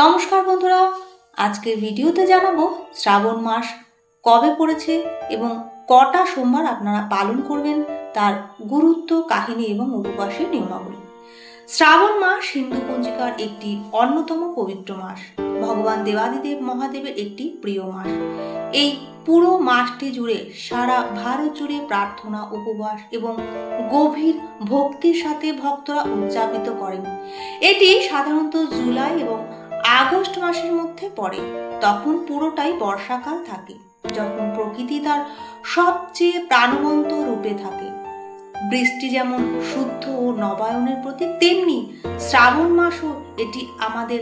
নমস্কার বন্ধুরা, আজকের ভিডিওতে জানাবো শ্রাবণ মাস কবে পড়েছে এবং কটা সোমবার আপনারা পালন করবেন, তার গুরুত্ব, কাহিনী এবং উপবাসের নিয়মাবলী। শ্রাবণ মাস হিন্দু পঞ্জিকার একটি অন্যতম পবিত্র মাস, ভগবান দেবাদিদেব মহাদেবের একটি প্রিয় মাস। এই পুরো মাসটি জুড়ে সারা ভারত জুড়ে প্রার্থনা, উপবাস এবং গভীর ভক্তির সাথে ভক্তরা উদযাপিত করেন। এটি সাধারণত জুলাই এবং আগস্ট মাসের মধ্যে পড়ে। তখন পুরোটাই বর্ষাকাল থাকে, যখন প্রকৃতি তার সবচেয়ে প্রাণবন্ত রূপে থাকে। বৃষ্টি যেমন শুদ্ধ ও নবায়নের প্রতীক, তেমনি শ্রাবণ মাসও এটি আমাদের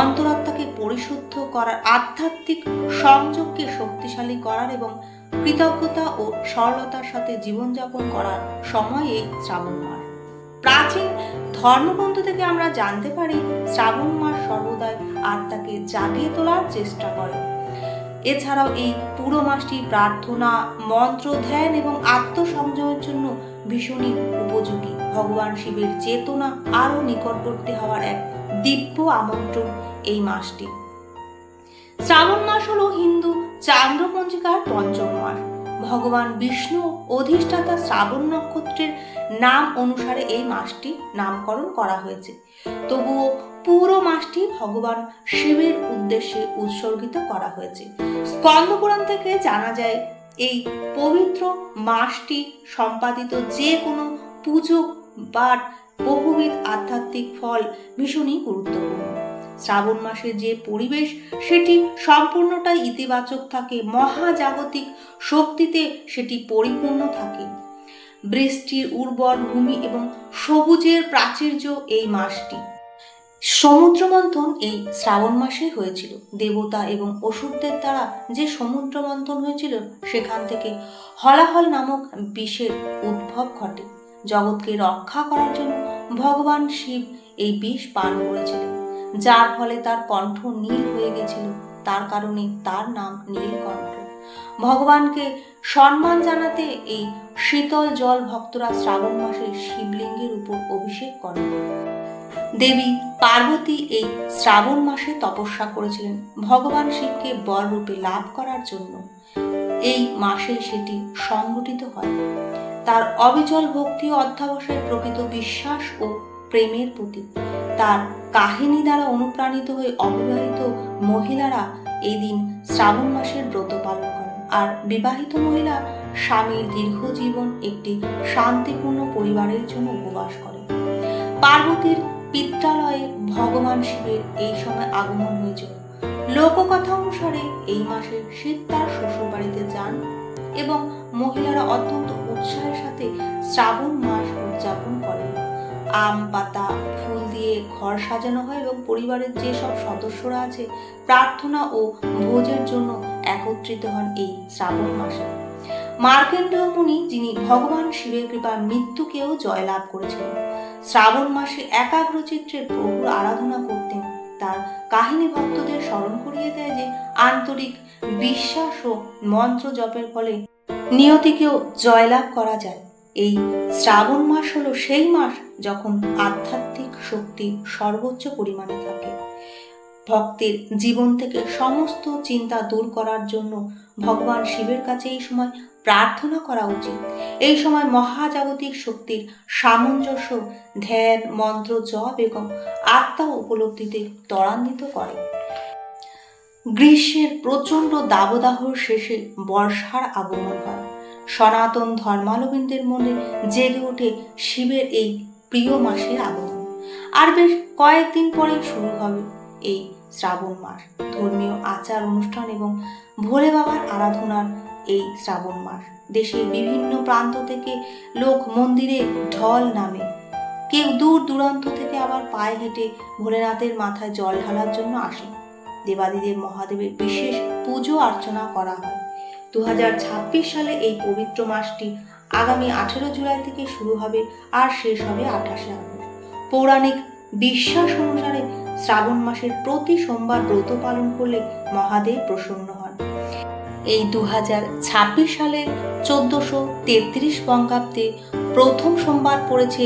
অন্তরাত্মাকে পরিশুদ্ধ করার, আধ্যাত্মিক সংযোগকে শক্তিশালী করার এবং কৃতজ্ঞতা ও সরলতার সাথে জীবনযাপন করার সময় এই শ্রাবণ মাস। প্রাচীন ধর্মগ্রন্থ থেকে আমরা জানতে পারি, শ্রাবণ মাস সর্বদাই আত্মাকে জাগিয়ে তোলার চেষ্টা করে। এছাড়াও এই পুরো মাসটি প্রার্থনা, মন্ত্র, ধ্যান এবং আত্মসংযমের জন্য ভীষণই উপযোগী। ভগবান শিবের চেতনা আরও নিকটবর্তী হওয়ার এক দিব্য আমন্ত্রণ এই মাসটি। শ্রাবণ মাস হলো হিন্দু চান্দ্র পঞ্জিকার পঞ্চম মাস। ভগবান বিষ্ণু অধিষ্ঠাতা শ্রাবণ নক্ষত্রের নাম অনুসারে এই মাসটি নামকরণ করা হয়েছে। তবুও পুরো মাসটি ভগবান শিবের উদ্দেশ্যে উৎসর্গিত করা হয়েছে। স্কন্দ পুরাণ থেকে জানা যায়, এই পবিত্র মাসটি সম্পাদিত যে কোনো পুজো বা বহুবিধ আধ্যাত্মিক ফল ভীষণই গুরুত্বপূর্ণ। শ্রাবণ মাসে যে পরিবেশ, সেটি সম্পূর্ণটাই ইতিবাচক থাকে। মহাজাগতিক শক্তিতে সেটি পরিপূর্ণ থাকে। বৃষ্টির উর্বর ভূমি এবং সবুজের প্রাচুর্য এই মাসটি। সমুদ্র মন্থন এই শ্রাবণ মাসে হয়েছিল। দেবতা এবং অসুরদের দ্বারা যে সমুদ্র মন্থন হয়েছিল, সেখান থেকে হলাহল নামক বিষের উদ্ভব ঘটে। জগৎকে রক্ষা করার জন্য ভগবান শিব এই বিষ পান করেছিলেন, যার ফলে তার কণ্ঠ নীল হয়ে গেছিল। তার কারণে তার নাম নীলকণ্ঠ। ভগবানকে সম্মান জানাতে এই শীতল জল ভক্তরা শ্রাবণ মাসে শিবলিঙ্গের উপর অভিষেক করেন। দেবী পার্বতী এই শ্রাবণ মাসে তপস্যা করেছিলেন ভগবান শিবকে বর রূপে লাভ করার জন্য। এই মাসে সেটি সংঘটিত হয়। তার অবিচল ভক্তি ও অধ্যবসায় প্রকৃত বিশ্বাস ও প্রেমের প্রতীক। তার কাহিনী দ্বারা অনুপ্রাণিত হয়ে অবিবাহিত মহিলারা এই দিন শ্রাবণ মাসের ব্রত পালন করেন, আর বিবাহিত মহিলা স্বামীর দীর্ঘ জীবন, একটি শান্তিপূর্ণ পরিবারের জন্য উপবাস করে। পার্বতীর পিত্রালয়ে ভগবান শিবের এই সময় আগমন হয়েছিল। লোককথা অনুসারে এই মাসে শিব তার শ্বশুর বাড়িতে যান এবং মহিলারা অত্যন্ত উৎসাহের সাথে শ্রাবণ মাস উদযাপন করেন। আম, পাতা, ফুল দিয়ে ঘর সাজানো হয় এবং পরিবারের যেসব সদস্যরা আছে প্রার্থনা ও ভোজের জন্য একত্রিত হন এই শ্রাবণ মাসে। মার্কেন্ডেয় মুনি, যিনি ভগবান শিবের কৃপায় মৃত্যুকেও জয়লাভ করেছিলেন, শ্রাবণ মাসে একাগ্রচিত্তে প্রভুর আরাধনা করতেন। তার কাহিনী ভক্তদের স্মরণ করিয়ে দেয় যে আন্তরিক বিশ্বাস ও মন্ত্র জপের ফলে নিয়তিকেও জয়লাভ করা যায়। এই শ্রাবণ মাস হলো সেই মাস যখন আধ্যাত্মিক শক্তি সর্বোচ্চ পরিমাণে থাকে। ভক্তের জীবন থেকে সমস্ত চিন্তা দূর করার জন্য ভগবান শিবের কাছে এই সময় প্রার্থনা করা উচিত। এই সময় মহাজাগতিক শক্তির সামঞ্জস্য ধ্যান, মন্ত্র জপ এবং আত্মা উপলব্ধিতে ত্বরান্বিত করে। গ্রীষ্মের প্রচণ্ড দাবদাহর শেষে বর্ষার আগমন হয়। সনাতন ধর্মাবলম্বীদের মনে জেগে ওঠে শিবের এই প্রিয় মাসের আগমন। আর বেশ কয়েকদিন পরেই শুরু হবে এই শ্রাবণ মাস। ধর্মীয় আচার অনুষ্ঠান এবং ভোলে বাবার আরাধনার এই শ্রাবণ মাস। দেশের বিভিন্ন প্রান্ত থেকে লোক মন্দিরে ঢল নামে। কেউ দূর দূরান্ত থেকে আবার পায়ে হেঁটে ভোলেনাথের মাথায় জল ঢালার জন্য আসে। দেবাদিদেব মহাদেবের বিশেষ পুজো অর্চনা করা হয়। 2026 সালে এই পবিত্র মাসটি আগামী 18 জুলাই থেকে শুরু হবে আর শেষ হবে 28 আগস্ট। পৌরাণিক বিশ্বাস অনুসারে শ্রাবণ মাসের প্রতি সোমবার ব্রত পালন করলে মহাদেব প্রসন্ন হন। এই 2026 সালে 1433 বঙ্গাব্দে প্রথম সোমবার পড়েছে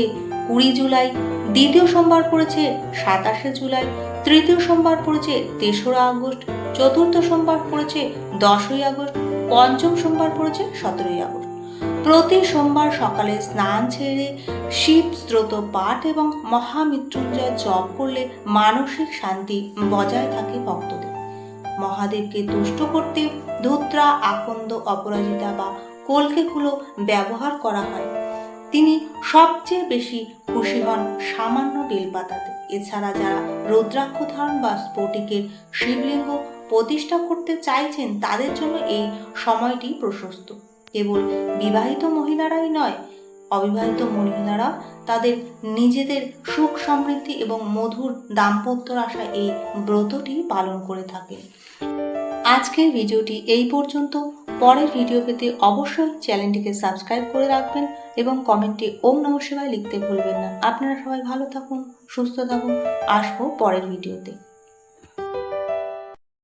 20 জুলাই, দ্বিতীয় সোমবার পড়েছে 27 জুলাই, তৃতীয় সোমবার পড়েছে 3রা আগস্ট, চতুর্থ সোমবার পড়েছে 10ই আগস্ট, পঞ্চম সোমবার পড়েছে 17ই আগস্ট। প্রতি সোমবার সকালে স্নান ছেড়ে শিব স্তোত্র পাঠ এবং মহামৃত্যুঞ্জয় জপ করলে মানসিক শান্তি বজায় থাকে ভক্তদের। মহাদেবকে তুষ্ট করতে ধূত্রা, আকন্দ, অপরাজিতা বা কলকে ফুলও ব্যবহার করা হয়। তিনি সবচেয়ে বেশি খুশি হন সামান্য বেলপাতাতে। এছাড়া যারা রুদ্রাক্ষ ধারণ বা স্ফটিকের শিবলিঙ্গ প্রতিষ্ঠা করতে চাইছেন তাদের জন্য এই সময়টি প্রশস্ত। কেবল বিবাহিত মহিলারাই নয়, অবিবাহিত মহিলারা তাদের নিজেদের সুখ সমৃদ্ধি এবং মধুর দাম্পত্যর আশায় এই ব্রতটি পালন করে থাকেন। আজকের ভিডিওটি এই পর্যন্ত। পরের ভিডিও পেতে অবশ্যই চ্যানেলটিকে সাবস্ক্রাইব করে রাখবেন এবং কমেন্টে ওম নমঃ শিবায় লিখতে ভুলবেন না। আপনারা সবাই ভালো থাকুন, সুস্থ থাকুন। আসবো পরের ভিডিওতে।